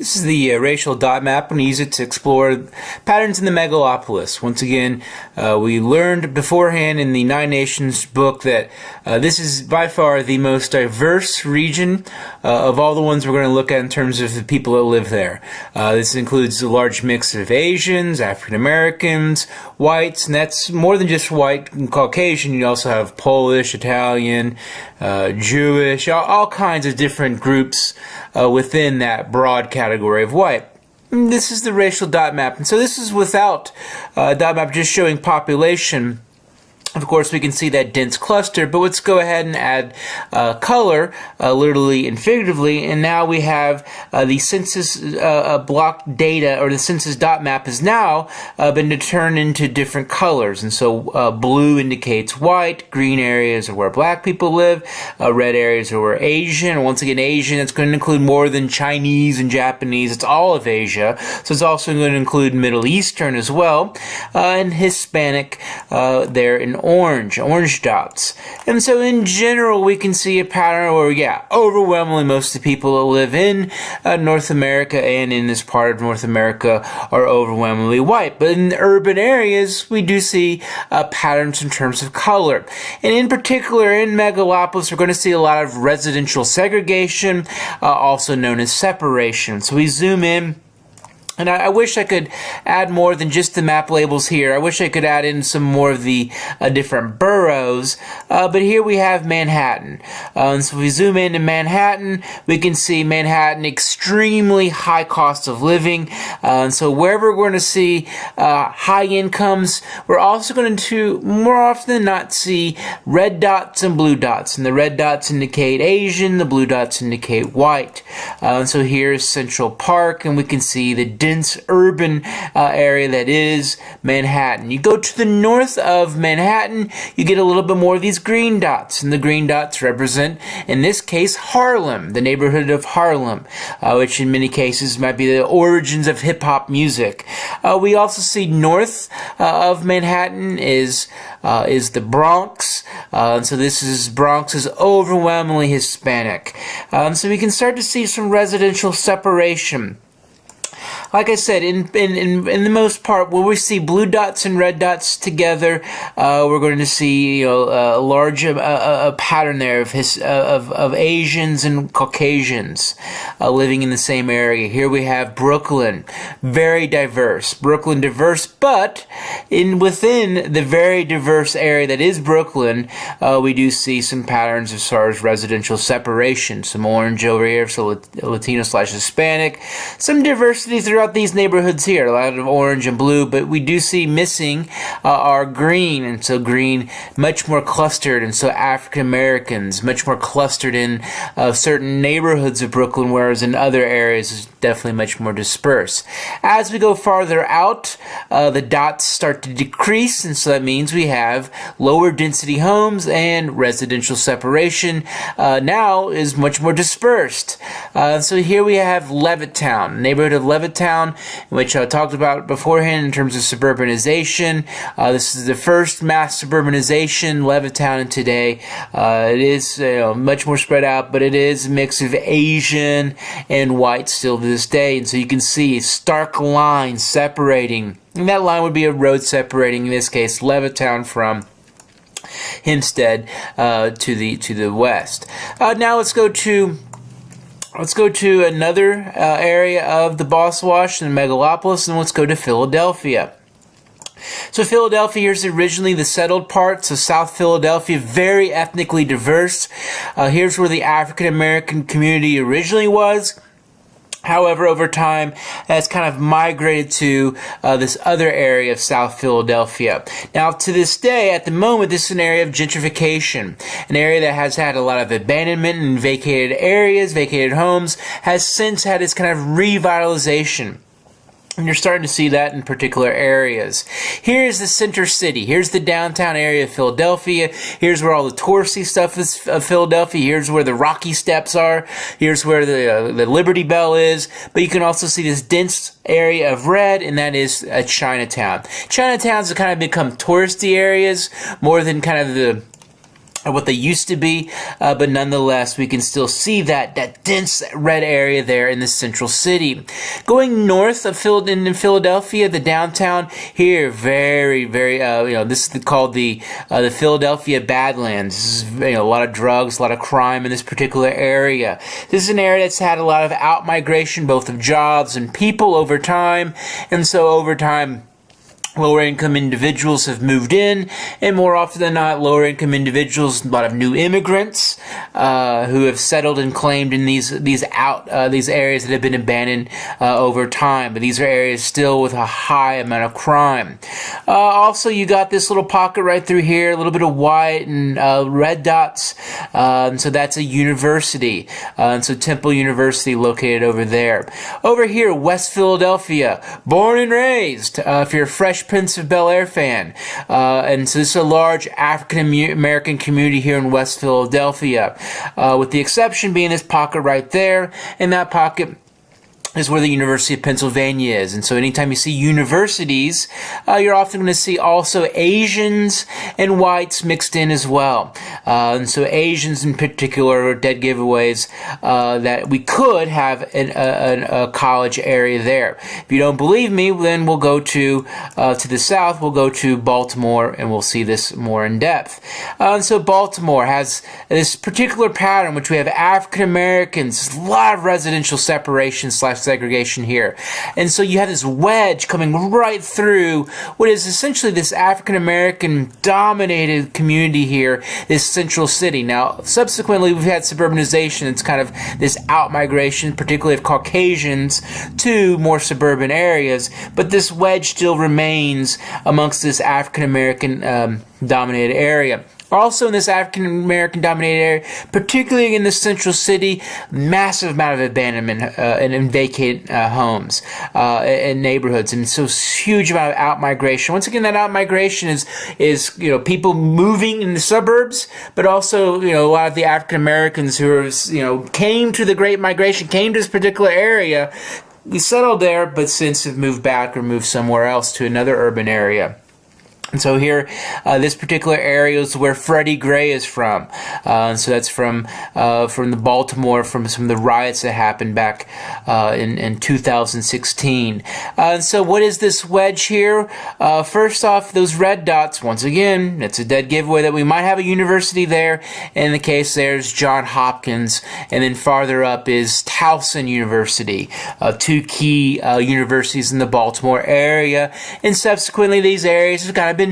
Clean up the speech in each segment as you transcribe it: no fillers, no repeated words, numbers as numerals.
This is the racial dot map. I'm going to use it to explore patterns in the Megalopolis. Once again, we learned beforehand in the Nine Nations book that this is by far the most diverse region of all the ones we're going to look at in terms of the people that live there. This includes a large mix of Asians, African Americans, whites, and that's more than just white and Caucasian. You also have Polish, Italian, Jewish, all kinds of different groups within that broad category of white. This is the racial dot map, and so this is without dot map just showing population. Of course, we can see that dense cluster, but let's go ahead and add color, literally and figuratively, and now we have the census block data, or the census dot map has now been turned into different colors. And so blue indicates white, green areas are where black people live, red areas are where Asian, and once again Asian, it's going to include more than Chinese and Japanese, it's all of Asia, so it's also going to include Middle Eastern as well, and Hispanic there in orange dots. And so in general we can see a pattern where overwhelmingly most of the people that live in North America and in this part of North America are overwhelmingly white. But in the urban areas we do see patterns in terms of color. And in particular in Megalopolis we're going to see a lot of residential segregation, also known as separation. So we zoom in. And I wish I could add more than just the map labels here. I wish I could add in some more of the different boroughs. But here we have Manhattan. And so if we zoom into Manhattan, we can see Manhattan, extremely high cost of living. And so wherever we're going to see high incomes, we're also going to more often than not see red dots and blue dots. And the red dots indicate Asian, the blue dots indicate white. And so here's Central Park, and we can see the dense urban area that is Manhattan. You go to the north of Manhattan, you get a little bit more of these green dots, and the green dots represent, in this case, Harlem, the neighborhood of Harlem, which in many cases might be the origins of hip-hop music. We also see north of Manhattan is the Bronx, and so Bronx is overwhelmingly Hispanic. So we can start to see some residential separation. Like I said, in the most part, where we see blue dots and red dots together, we're going to see a large pattern there of Asians and Caucasians living in the same area. Here we have Brooklyn, very diverse. Brooklyn diverse, but within the very diverse area that is Brooklyn, we do see some patterns as far as residential separation. Some orange over here, so Latino/Hispanic. Some diversity throughout these neighborhoods here, a lot of orange and blue, but we do see missing are green, and so green much more clustered, and so African Americans much more clustered in certain neighborhoods of Brooklyn, whereas in other areas is definitely much more dispersed. As we go farther out, the dots start to decrease, and so that means we have lower density homes and residential separation now is much more dispersed. So here we have Levittown, neighborhood of Levittown, which I talked about beforehand in terms of suburbanization. This is the first mass suburbanization, Levittown, today. It is much more spread out, but it is a mix of Asian and white still to this day. And so you can see stark lines separating. And that line would be a road separating, in this case, Levittown from Hempstead to the west. Now let's go to another area of the Boss Wash and Megalopolis, and let's go to Philadelphia. So Philadelphia, here's originally the settled part, so South Philadelphia, very ethnically diverse. Here's where the African American community originally was. However, over time, has kind of migrated to this other area of South Philadelphia. Now, to this day, at the moment, this is an area of gentrification. An area that has had a lot of abandonment and vacated areas, vacated homes, has since had its kind of revitalization. And you're starting to see that in particular areas. Here's the center city. Here's the downtown area of Philadelphia. Here's where all the touristy stuff is of Philadelphia. Here's where the Rocky Steps are. Here's where the Liberty Bell is. But you can also see this dense area of red, and that is Chinatown. Chinatowns have kind of become touristy areas more than kind of or what they used to be, but nonetheless, we can still see that dense red area there in the central city. Going north of in Philadelphia, the downtown here, very, very, this is called the Philadelphia Badlands. This is, a lot of drugs, a lot of crime in this particular area. This is an area that's had a lot of out-migration, both of jobs and people over time, and so over time, lower income individuals have moved in, and more often than not, lower income individuals, a lot of new immigrants who have settled and claimed in these areas that have been abandoned over time. But these are areas still with a high amount of crime. Also, you got this little pocket right through here, a little bit of white and red dots, and so that's a university. And so Temple University located over there. Over here, West Philadelphia, born and raised. If you're a Fresh Prince of Bel-Air fan. And so this is a large African-American community here in West Philadelphia, with the exception being this pocket right there, and that pocket is where the University of Pennsylvania is. And so anytime you see universities, you're often going to see also Asians and whites mixed in as well. And so Asians in particular are dead giveaways that we could have a college area there. If you don't believe me, then we'll go to the south. We'll go to Baltimore, and we'll see this more in depth. And so Baltimore has this particular pattern, which we have African Americans, a lot of residential separation / segregation here. And so you have this wedge coming right through what is essentially this African-American dominated community here, this central city. Now, subsequently, we've had suburbanization. It's kind of this out-migration, particularly of Caucasians, to more suburban areas. But this wedge still remains amongst this African-American dominated area. Also in this African-American dominated area, particularly in the central city, massive amount of abandonment and vacated homes and neighborhoods, and so huge amount of out-migration. Once again, that out-migration is people moving in the suburbs, but also a lot of the African-Americans who are came to the Great Migration, came to this particular area, we settled there, but since have moved back or moved somewhere else to another urban area. And so here, this particular area is where Freddie Gray is from. And so that's from the Baltimore, from some of the riots that happened back in 2016. And so what is this wedge here? First off, those red dots, once again, that's a dead giveaway that we might have a university there. In the case, there's Johns Hopkins. And then farther up is Towson University, two key universities in the Baltimore area. And subsequently, these areas have kind of been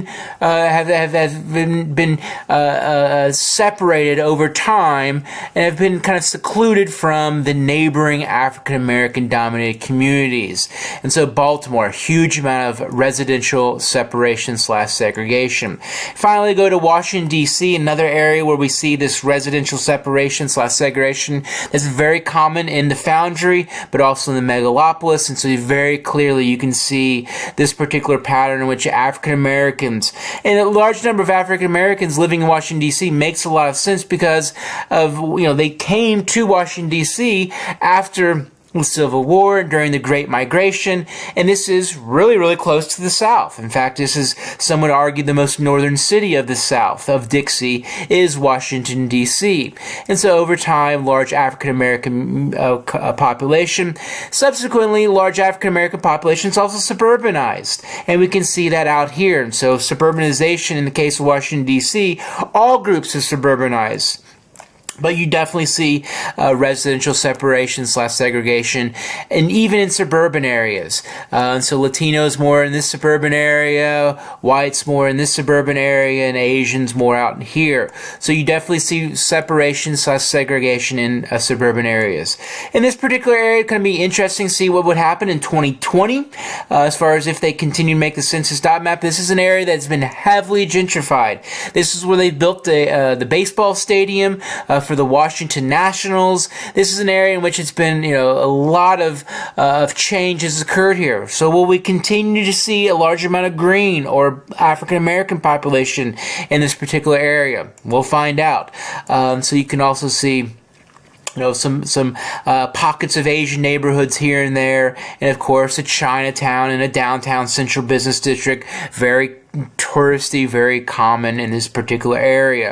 separated over time and have been kind of secluded from the neighboring African-American dominated communities. And so Baltimore, a huge amount of residential separation / segregation. Finally, go to Washington, D.C., another area where we see this residential separation / segregation that's very common in the Foundry, but also in the Megalopolis. And so very clearly you can see this particular pattern in which African-Americans, and a large number of African Americans living in Washington, D.C. makes a lot of sense because of, they came to Washington, D.C. after the Civil War, during the Great Migration, and this is really, really close to the South. In fact, this is, some would argue, the most northern city of the South, of Dixie, is Washington, D.C. And so over time, large African-American population. Subsequently, large African-American population is also suburbanized, and we can see that out here. And so suburbanization, in the case of Washington, D.C., all groups have suburbanized. But you definitely see residential separation / segregation, and even in suburban areas. And so Latinos more in this suburban area, whites more in this suburban area, and Asians more out in here. So you definitely see separation / segregation in suburban areas. In this particular area, it's going to be interesting to see what would happen in 2020 as far as if they continue to make the census dot map. This is an area that's been heavily gentrified. This is where they built the baseball stadium for the Washington Nationals. This is an area in which it's been, a lot of change has occurred here. So will we continue to see a large amount of green or African American population in this particular area? We'll find out. So you can also see some pockets of Asian neighborhoods here and there, and of course a Chinatown and a downtown central business district, very touristy, very common in this particular area.